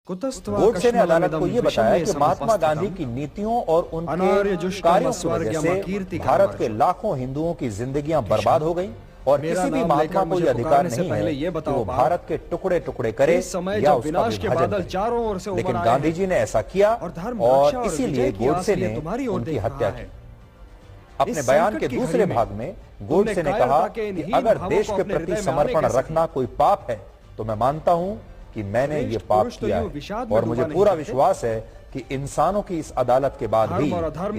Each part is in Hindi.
गोडसे ने अदालत को यह बताया कि महात्मा गांधी की नीतियों और उनके कार्यों की वजह से भारत के लाखों हिंदुओं की जिंदगियां बर्बाद हो गईं और किसी भी महात्मा को यह अधिकार नहीं है कि वो भारत के टुकड़े टुकड़े करे या उसका विभाजन करे। लेकिन गांधी जी ने ऐसा किया और इसीलिए गोडसे ने उनकी हत्या की। अपने बयान के दूसरे भाग में गोडसे ने कहा कि अगर देश के प्रति समर्पण रखना कोई पाप है तो मैं मानता हूं कि मैंने ये पाप किया है और मुझे पूरा विश्वास है कि इंसानों की इस अदालत के बाद भी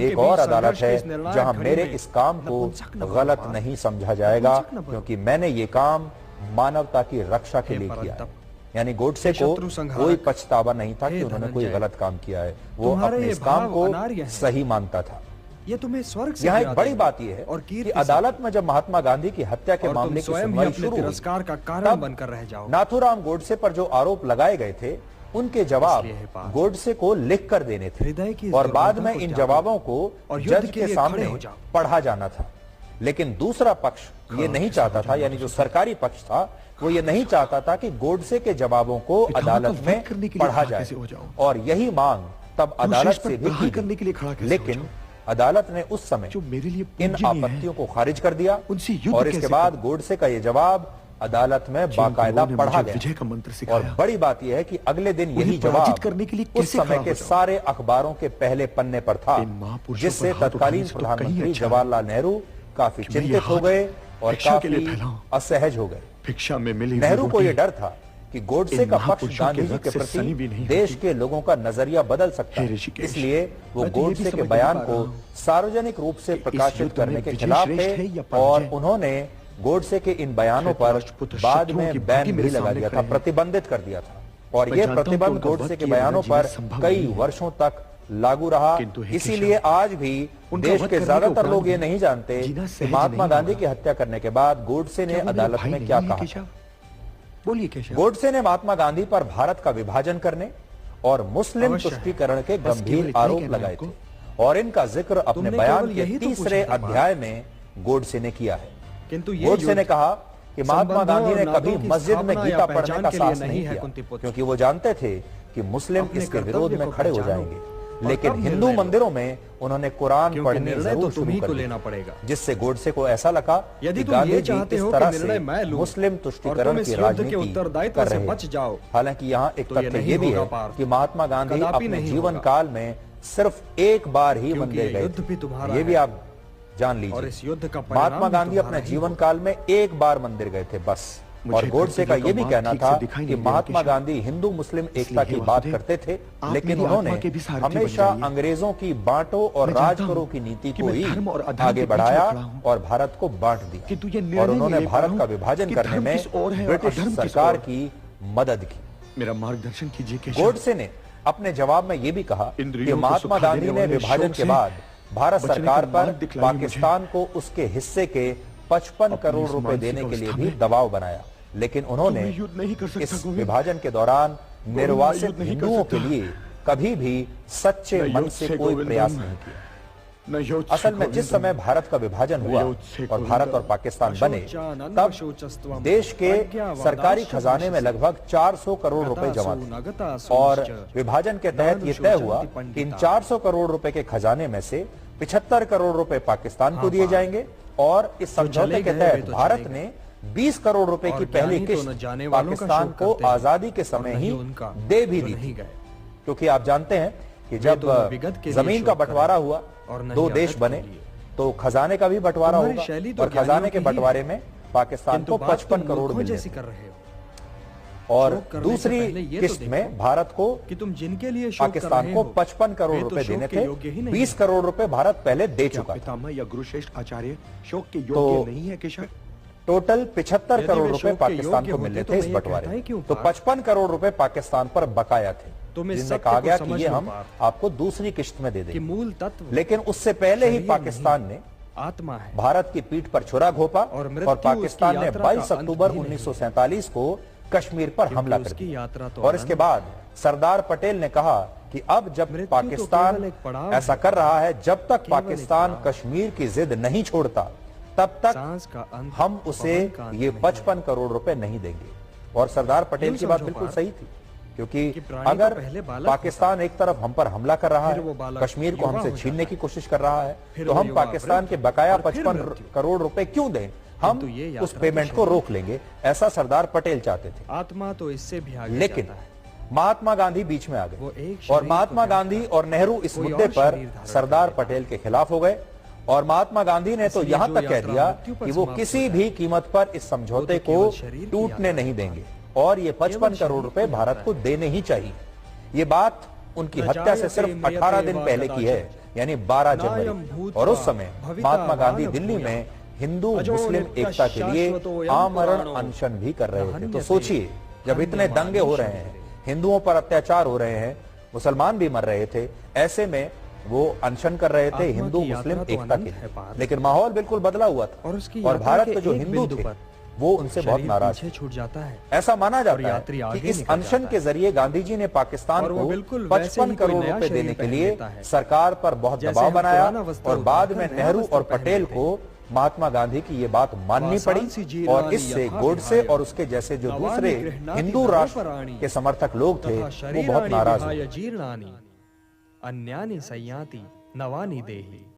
एक और अदालत है जहां मेरे इस काम को गलत नहीं समझा जाएगा, क्योंकि मैंने ये काम मानवता की रक्षा के लिए किया है। यानी गोडसे को कोई पछतावा नहीं था कि उन्होंने कोई गलत काम किया है, वो अपने इस काम को सही मानता था। ये तुम्हें स्वर्ग से यहाँ एक बड़ी बात यह है और कि अदालत में जब महात्मा गांधी की हत्या के मामले की सुनवाई शुरू हुई, तिरस्कार का कारण बनकर रह जाओ। नाथूराम गोडसे पर जो आरोप लगाए गए थे उनके जवाब गोडसे को लिख कर देने थे और बाद में इन जवाबों को जज के सामने पढ़ा जाना था। लेकिन दूसरा पक्ष ये नहीं चाहता था, यानी जो सरकारी पक्ष था वो ये नहीं चाहता था कि गोडसे के जवाबों को अदालत में पढ़ा जाए और यही मांग तब अदालत से भी की। लेकिन अदालत ने उस समय इन आपत्तियों को खारिज कर दिया और इसके बाद गोडसे का ये जवाब अदालत में बाकायदा पढ़ा गया। और बड़ी बात यह है कि अगले दिन यही जवाब उस समय के सारे अखबारों के पहले पन्ने पर था, जिससे तत्कालीन प्रधानमंत्री जवाहरलाल नेहरू काफी चिंतित हो गए और काफी असहज हो गए। नेहरू को यह डर था कि गोडसे का पक्ष गांधी जी के प्रति देश के लोगों का नजरिया बदल सकता है, इसलिए वो गोडसे के बयान को सार्वजनिक रूप से प्रकाशित करने के खिलाफ थे और उन्होंने गोडसे के इन बयानों पर बाद में बैन भी लगा दिया था, प्रतिबंधित कर दिया था। और यह प्रतिबंध गोडसे के बयानों पर कई वर्षों तक लागू रहा। इसीलिए आज भी देश के ज्यादातर लोग ये नहीं जानते कि महात्मा गांधी की हत्या करने के बाद गोडसे ने अदालत में क्या कहा। गोडसे ने महात्मा गांधी पर भारत का विभाजन करने और मुस्लिम तुष्टीकरण के गंभीर आरोप लगाए थे और इनका जिक्र अपने बयान के तीसरे अध्याय में गोडसे ने किया है। गोडसे ने कहा कि महात्मा गांधी ने कभी मस्जिद में गीता पढ़ने का साहस नहीं किया, क्योंकि वो जानते थे कि मुस्लिम इसके विरोध में खड़े हो जाएंगे। लेकिन हिंदू मंदिरों में उन्होंने कुरान पढ़नी जरूर शुरू कर दी, जिससे गोडसे को ऐसा लगा कि गांधी जी इस तरह से मुस्लिम तुष्टीकरण की राजनीति कर रहे हैं। हालांकि यहाँ एक तथ्य ये भी है कि महात्मा गांधी अपने जीवन काल में सिर्फ एक बार ही मंदिर गए, ये भी आप जान लीजिए। और इस युद्ध का महात्मा गांधी अपने जीवन काल में एक बार मंदिर गए थे बस। और गोडसे का यह भी कहना था कि महात्मा गांधी हिंदू मुस्लिम एकता की बात करते थे, लेकिन उन्होंने हमेशा अंग्रेजों की बांटो और राज करो की नीति को ही आगे बढ़ाया और भारत को बांट दिया और उन्होंने भारत का विभाजन करने में ब्रिटिश सरकार की मदद की। मेरा मार्गदर्शन कीजिए। गोडसे ने अपने जवाब में यह भी कहा कि महात्मा गांधी ने विभाजन के बाद भारत सरकार पर पाकिस्तान को उसके हिस्से के 55 करोड़ रुपए देने के लिए भी दबाव बनाया, लेकिन उन्होंने इस विभाजन के दौरान निर्वासित हिंदुओं के लिए कभी भी सच्चे मन से कोई प्रयास नहीं किया। असल में जिस समय भारत का विभाजन हुआ और भारत और पाकिस्तान बने, तब देश के सरकारी खजाने में लगभग 400 करोड़ रुपए जमा थे और विभाजन के तहत यह तय हुआ कि इन 400 करोड़ रुपए के खजाने में से 75 करोड़ रुपए पाकिस्तान को दिए जाएंगे और इस समझौते के तहत भारत ने 20 करोड़ रुपए की पहली किस्त पाकिस्तान को आजादी के समय ही दे भी दी थी। क्योंकि आप जानते हैं कि जब जमीन का बंटवारा हुआ और 2 देश बने तो खजाने का भी बंटवारा होगा और खजाने के बंटवारे में पाकिस्तान को 55 करोड़ मिले और दूसरी किस्त में भारत को पाकिस्तान को 55 करोड़ रुपए देने थे। 20 करोड़ रुपए भारत पहले दे चुका था, तो टोटल 75 करोड़ रुपए पाकिस्तान को मिले थे इस बंटवारे। तो 55 करोड़ रुपए पाकिस्तान पर बकाया थे, जिनमें कहा गया कि ये हम आपको दूसरी किस्त में दे देंगे। मूल तत्व लेकिन उससे पहले ही पाकिस्तान ने आत्मा है भारत की पीठ पर छुरा घोंपा और पाकिस्तान ने 22 अक्टूबर 1947 को कश्मीर पर हमला कर दिया। और इसके बाद सरदार पटेल ने कहा कि अब जब पाकिस्तान ऐसा कर रहा है, जब तक पाकिस्तान कश्मीर की जिद नहीं छोड़ता तब तक हम उसे ये 55 करोड़ रुपए नहीं देंगे। और सरदार पटेल की बात बिल्कुल सही थी। क्योंकि प्राणी तो अगर पहले बालक पाकिस्तान एक तरफ हम पर हमला कर रहा फिर वो है, बालक कश्मीर को युवा हमसे हो छीनने जाता की कोशिश कर रहा है, फिर तो वो हम युवा पाकिस्तान के वृद्ध बकाया और फिर 55 मृत्यु। करोड़ रुपए क्यों दें? हम किंतु ये उस यात्रा पेमेंट तो को शरीर रोक लेंगे, ऐसा सरदार पटेल चाहते थे। आत्मा तो इससे भी आगे लेकिन जाता है। महात्मा गांधी बीच में आ वो गए एक और शरीर महात्मा को गांधी और नेहरू इस कोई मुद्दे और पर शरीर धारण कर सरदार लेता है। पटेल के खिलाफ हो गए और महात्मा गांधी ने तो इसलिए यहां जो तक कह यात्रा दिया मृत्यु पर कि वो समाप्त किसी होता भी कीमत पर इस समझौते तो को केवल शरीर की टूटने यात्रा नहीं होता देंगे और ये 55 शरीर करोड़ रुपए की भारत यात्रा को है। देने ही चाहिए। ये बात उनकी हत्या से सिर्फ 18 दिन पहले की है, यानी 12 जनवरी। और उस समय महात्मा गांधी दिल्ली में हिंदू मुस्लिम एकता के लिए आमरण अनशन भी कर रहे थे। तो सोचिए, जब इतने दंगे हो रहे हैं, हिंदुओं पर अत्याचार हो रहे हैं, मुसलमान भी मर रहे थे, ऐसे में वो अनशन कर रहे थे हिंदू मुस्लिम एकता के लिए। लेकिन माहौल बिल्कुल बदला हुआ था और भारत में जो हिंदू थे वो उनसे बहुत नाराज थे। छूट जाता है। ऐसा माना जाता यात्री है कि आगे इस निकल अनशन जाता के जरिए गांधी जी ने पाकिस्तान और वो को बिल्कुल वैसे 55 ही कोई करोड़ नया रुपए शरीर देने के पहन लिए लेता है। सरकार पर बहुत जैसे दबाव हम बनाया पुराना वस्त्र और बाद में उतारकर नया नेहरू वस्त्र और पहन पटेल लेते को महात्मा गांधी की ये बात माननी वासांसी पड़ी जीर्णानि और इससे यथा गोडसे विहाय और उसके जैसे जो नवानि दूसरे गृह्णाति हिंदू राष्ट्र नवपराणि के समर्थक लोग थे तथा वो बहुत शरीराणि नाराज विहाय हुए। जीर्णानि अन्यानि संयाति नवानि देहि।